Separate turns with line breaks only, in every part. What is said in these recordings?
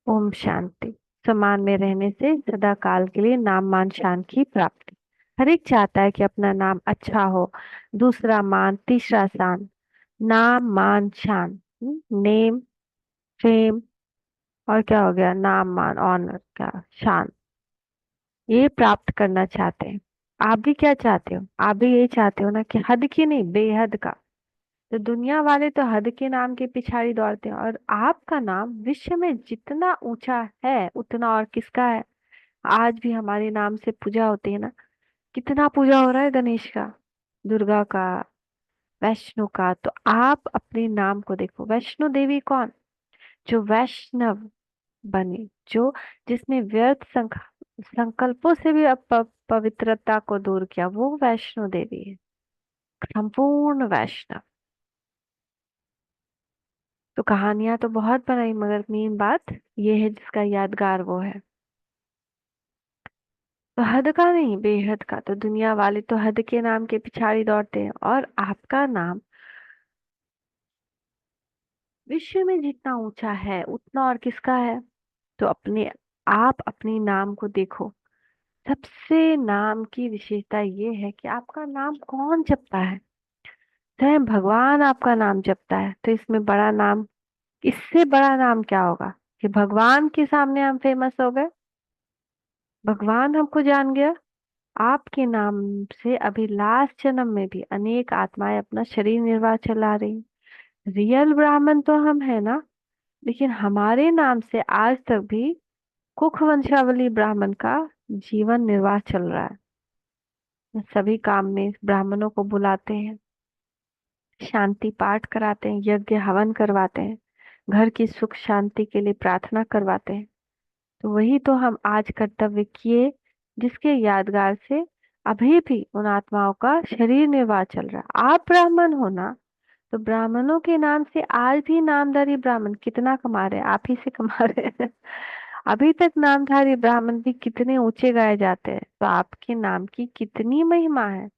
ओम शांति। समान में रहने से सदा काल के लिए नाम मान शान की प्राप्ति। हर एक चाहता है कि अपना नाम अच्छा हो, दूसरा मान, तीसरा शान। नाम मान शान, नेम, फेम, और क्या हो गया, नाम मान, ऑनर, क्या शान, ये प्राप्त करना चाहते हैं। आप भी क्या चाहते हो? आप भी यही चाहते हो ना कि हद की नहीं, बेहद का। तो दुनिया वाले तो हद के नाम के पिछाड़ी दौड़ते हैं, और आपका नाम विश्व में जितना ऊंचा है उतना और किसका है। आज भी हमारे नाम से पूजा होती है ना। कितना पूजा हो रहा है गणेश का, दुर्गा का, वैष्णो का। तो आप अपने नाम को देखो। वैष्णो देवी कौन? जो वैष्णव बने, जो जिसने व्यर्थ संकल्पों से भी पवित्रता को दूर किया, वो वैष्णो देवी है, संपूर्ण वैष्णव। तो कहानियां तो बहुत बनाई, मगर मेन बात ये है जिसका यादगार वो है। तो हद का नहीं, बेहद का। तो दुनिया वाले तो हद के नाम के पिछाड़ी दौड़ते हैं, और आपका नाम विश्व में जितना ऊंचा है उतना और किसका है। तो आप अपने नाम को देखो। सबसे नाम की विशेषता ये है कि आपका नाम कौन जपता है? स्वयं भगवान आपका नाम जपता है। तो इसमें बड़ा नाम, इससे बड़ा नाम क्या होगा कि भगवान के सामने हम फेमस हो गए, भगवान हमको जान गया। आपके नाम से अभी लास्ट जन्म में भी अनेक आत्माएं अपना शरीर निर्वाह चला रही। रियल ब्राह्मण तो हम है ना, लेकिन हमारे नाम से आज तक भी कुख वंशावली ब्राह्मण का जीवन निर्वाह चल रहा है। सभी काम में ब्राह्मणों को बुलाते हैं, शांति पाठ कराते हैं, यज्ञ हवन करवाते हैं, घर की सुख शांति के लिए प्रार्थना करवाते हैं। तो वही तो हम आज कर्तव्य किए, जिसके यादगार से अभी भी उन आत्माओं का शरीर निर्वाह चल रहा है। आप ब्राह्मण हो ना, तो ब्राह्मणों के नाम से आज भी नामधारी ब्राह्मण कितना कमा रहे हैं, आप ही से कमा रहे हैं। अभी तक नामधारी ब्राह्मण भी कितने ऊंचे गाए जाते हैं। तो आपके नाम की कितनी महिमा है,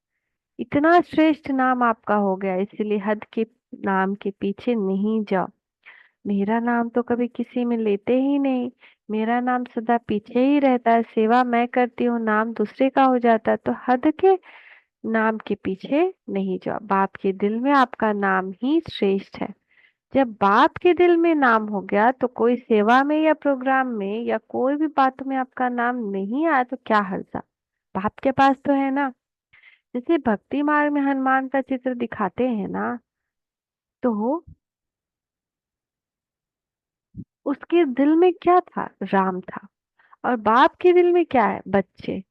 इतना श्रेष्ठ नाम आपका हो गया। इसलिए हद के नाम के पीछे नहीं जाओ। मेरा नाम तो कभी किसी में लेते ही नहीं, मेरा नाम सदा पीछे ही रहता है। सेवा मैं करती हूँ, नाम दूसरे का हो जाता है। तो हद के नाम के पीछे नहीं जाओ। बाप के दिल में आपका नाम ही श्रेष्ठ है। जब बाप के दिल में नाम हो गया, तो कोई सेवा में या प्रोग्राम में या कोई भी बात में आपका नाम नहीं आया तो क्या हर्जा। बाप के पास तो है ना। जैसे भक्ति मार्ग में हनुमान का चित्र दिखाते हैं ना, तो उसके दिल में क्या था? राम था। और बाप के दिल में क्या है? बच्चे।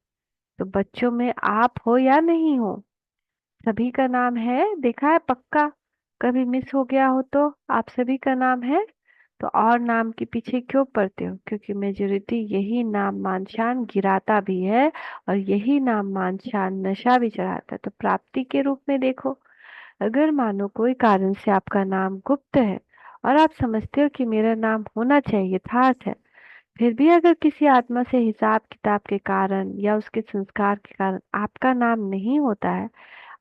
तो बच्चों में आप हो या नहीं हो, सभी का नाम है, देखा है पक्का। कभी मिस हो गया हो तो आप सभी का नाम है। तो और नाम के पीछे क्यों पड़ते हो? क्योंकि मेजोरिटी यही नाम मान शान गिराता भी है, और यही नाम मान शान नशा भी चढ़ाता है। तो प्राप्ति के रूप में देखो, अगर मानो कोई कारण से आपका नाम गुप्त है, और आप समझते हो कि मेरा नाम होना चाहिए, यथार्थ है, फिर भी अगर किसी आत्मा से हिसाब किताब के कारण या उसके संस्कार के कारण आपका नाम नहीं होता है,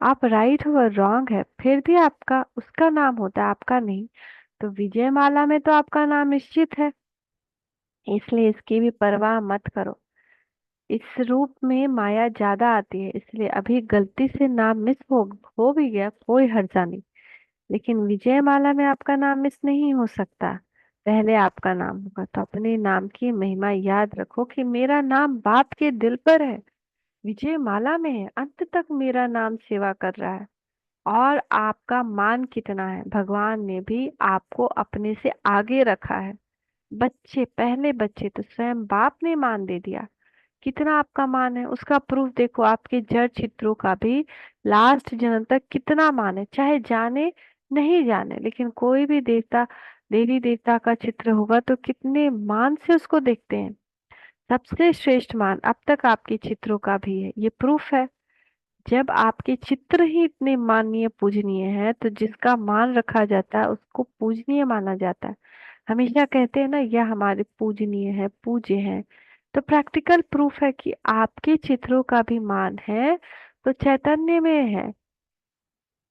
आप राइट हो और रॉन्ग है, फिर भी आपका उसका नाम होता है, आपका नहीं, तो विजय माला में तो आपका नाम निश्चित है। इसलिए इसकी भी परवाह मत करो। इस रूप में माया ज्यादा आती है, इसलिए अभी गलती से नाम मिस हो भी गया, कोई हर्जा नहीं। लेकिन विजय माला में आपका नाम मिस नहीं हो सकता, पहले आपका नाम होगा। तो अपने नाम की महिमा याद रखो कि मेरा नाम बाप के दिल पर है, विजय माला में है, अंत तक मेरा नाम सेवा कर रहा है। और आपका मान कितना है, भगवान ने भी आपको अपने से आगे रखा है। बच्चे, पहले बच्चे तो स्वयं बाप ने मान दे दिया। कितना आपका मान है उसका प्रूफ देखो, आपके जड़ चित्रों का भी लास्ट जन्म तक कितना मान है। चाहे जाने नहीं जाने, लेकिन कोई भी देवता, देवी देवता का चित्र होगा तो कितने मान से उसको देखते हैं। सबसे श्रेष्ठ मान अब तक आपके चित्रों का भी है, ये प्रूफ है। जब आपके चित्र ही इतने माननीय पूजनीय है, तो जिसका मान रखा जाता है उसको पूजनीय माना जाता है। हमेशा कहते हैं ना, यह हमारे पूजनीय है, पूज्य है। तो प्रैक्टिकल प्रूफ है कि आपके चित्रों का भी मान है। तो चैतन्य में है,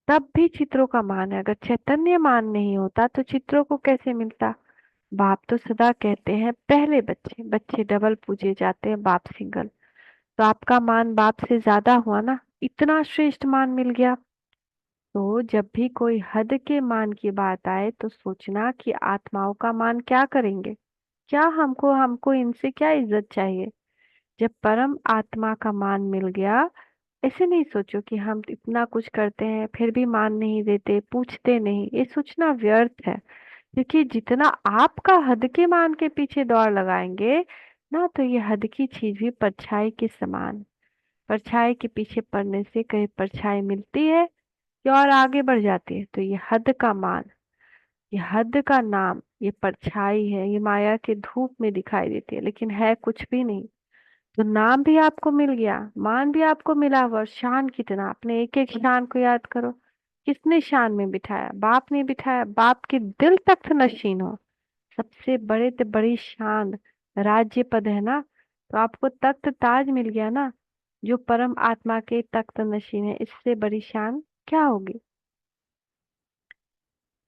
तब भी चित्रों का मान है। अगर चैतन्य मान नहीं होता तो चित्रों को कैसे मिलता? बाप तो सदा कहते हैं पहले बच्चे, बच्चे डबल पूजे जाते हैं, बाप सिंगल। तो आपका मान बाप से ज्यादा हुआ ना, इतना श्रेष्ठ मान मिल गया। तो जब भी कोई हद के मान की बात आए तो सोचना कि आत्माओं का मान क्या करेंगे, क्या हमको हमको इनसे क्या इज्जत चाहिए। जब परम आत्मा का मान मिल गया, ऐसे नहीं सोचो कि हम इतना कुछ करते हैं फिर भी मान नहीं देते, पूछते नहीं, ये सोचना व्यर्थ है। क्योंकि जितना आपका हद के मान के पीछे दौड़ लगाएंगे ना, तो ये हद की चीज भी परछाई के समान। परछाई के पीछे पड़ने से कहीं परछाई मिलती है या और आगे बढ़ जाती है। तो ये हद का मान, ये हद का नाम, ये परछाई है, ये माया के धूप में दिखाई देती है लेकिन है कुछ भी नहीं। तो नाम भी आपको मिल गया, मान भी आपको मिला हुआ, और शान कितना, अपने एक एक शान को याद करो। किसने शान में बिठाया? बाप ने बिठाया। बाप के दिल तख्त नशीन हो, सबसे बड़े से बड़ी शान राज्य पद है ना। तो आपको तख्त ताज मिल गया ना, जो परम आत्मा के तख्त नशीन है, इससे बड़ी शान क्या होगी।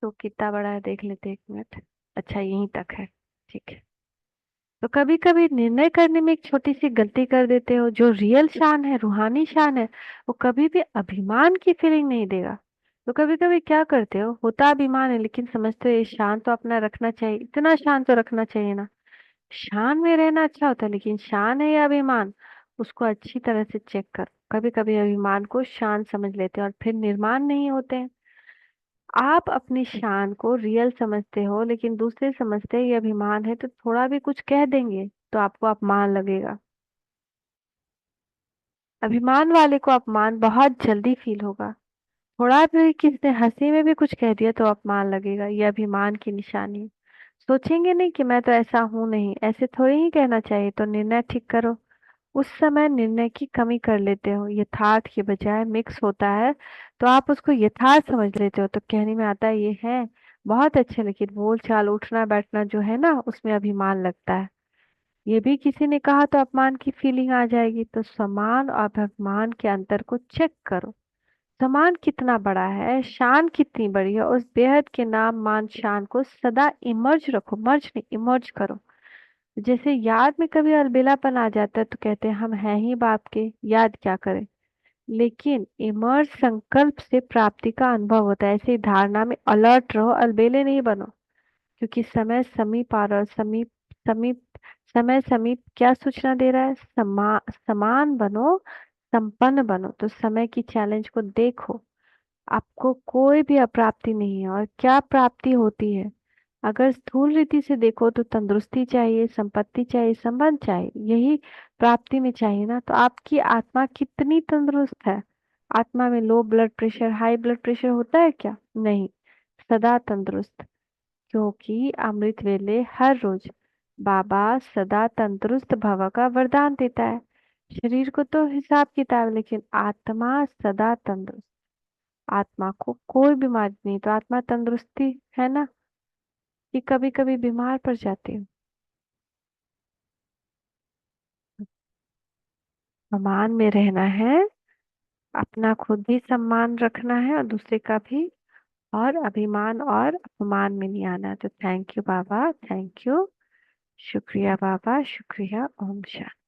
तो कितना बड़ा है देख लेते, एक मिनट। अच्छा यहीं तक है, ठीक है। तो कभी कभी निर्णय करने में एक छोटी सी गलती कर देते हो, जो रियल शान है, रूहानी शान है, वो कभी भी अभिमान की फीलिंग नहीं देगा। तो कभी कभी क्या करते हो, होता अभिमान है लेकिन समझते हो ये शान तो अपना रखना चाहिए, इतना शान तो रखना चाहिए ना। शान में रहना अच्छा होता है लेकिन शान है या अभिमान, उसको अच्छी तरह से चेक कर। कभी कभी अभिमान को शान समझ लेते हैं और फिर निर्माण नहीं होते हैं। आप अपनी शान को रियल समझते हो लेकिन दूसरे समझते हैं ये अभिमान है, तो थोड़ा भी कुछ कह देंगे तो आपको अपमान लगेगा। अभिमान वाले को अपमान बहुत जल्दी फील होगा। थोड़ा भी किसी ने हंसी में भी कुछ कह दिया तो अपमान लगेगा, ये अभिमान की निशानी है। सोचेंगे नहीं कि मैं तो ऐसा हूं नहीं, ऐसे थोड़ी ही कहना चाहिए, तो निर्णय ठीक करो। उस समय निर्णय की कमी कर लेते हो, यथार्थ के बजाय मिक्स होता है, तो आप उसको यथार्थ समझ लेते हो, तो कहने में आता है ये है बहुत अच्छे, लेकिन बोल चाल उठना बैठना जो है ना, उसमें अभिमान लगता है। ये भी किसी ने कहा तो अपमान की फीलिंग आ जाएगी। तो समान और अभिमान के अंतर को चेक करो। समान कितना बड़ा है, शान कितनी बड़ी है, उस बेहद के नाम मान शान को सदा इमर्ज रखो, मर्ज नहीं इमर्ज करो। जैसे याद में कभी अलबेलापन आ जाता है तो कहते हैं हम हैं ही बाप के, याद क्या करें। लेकिन इमर्ज संकल्प से प्राप्ति का अनुभव होता है। ऐसे ही धारणा में अलर्ट रहो, अलबेले नहीं बनो। क्योंकि समय समीप आ रहा है, समीप समीप, समय समीप क्या सूचना दे रहा है, समान बनो, संपन्न बनो। तो समय की चैलेंज को देखो, आपको कोई भी अप्राप्ति नहीं है। और क्या प्राप्ति होती है, अगर स्थूल रीति से देखो तो तंदुरुस्ती चाहिए, संपत्ति चाहिए, संबंध चाहिए, यही प्राप्ति में चाहिए ना। तो आपकी आत्मा कितनी तंदुरुस्त है? आत्मा में low blood pressure, high blood pressure होता है क्या? नहीं, सदा तंदुरुस्त। क्योंकि अमृत वेले हर रोज बाबा सदा तंदुरुस्त भव का वरदान देता है। शरीर को तो हिसाब किताब, लेकिन आत्मा सदा तंदुरुस्त। आत्मा को कोई बीमारी नहीं, तो आत्मा तंदुरुस्ती है ना, कि कभी कभी बीमार पड़ जाती हूँ। सम्मान में रहना है, अपना खुद भी सम्मान रखना है और दूसरे का भी, और अभिमान और अपमान में नहीं आना। तो thank you Baba, thank you, शुक्रिया बाबा, शुक्रिया। ओम शांति।